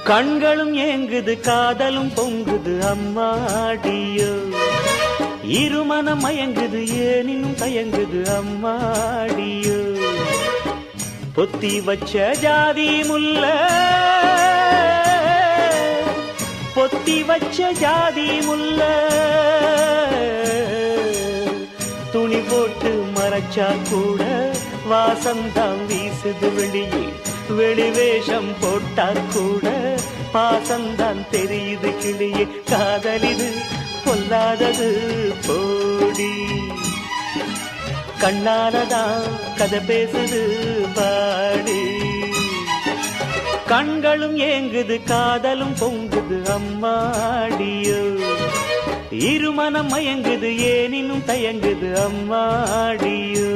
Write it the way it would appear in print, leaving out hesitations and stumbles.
கண்களும் ஏங்குது காதலும் பொங்குது அம்மாடியோ இருமனம் மயங்குது ஏனினும் தயங்குது அம்மாடியோ பொத்தி வச்ச ஜாதி முல்ல பொத்தி வச்ச ஜாதி முல்ல துணி போட்டு மறைச்சா கூட வாசம்தான் வீசுது வெளியே வெளிவேஷம் போட்டா கூட பாசம்தான் தெரியுது கிளியே காதலிது பொல்லாதது போடி கண்ணாலதான் கதை பேசுது பாடி கண்களும் ஏங்குது காதலும் பொங்குது அம்மாடியோ இருமனம் மயங்குது ஏனினும் தயங்குது அம்மாடியோ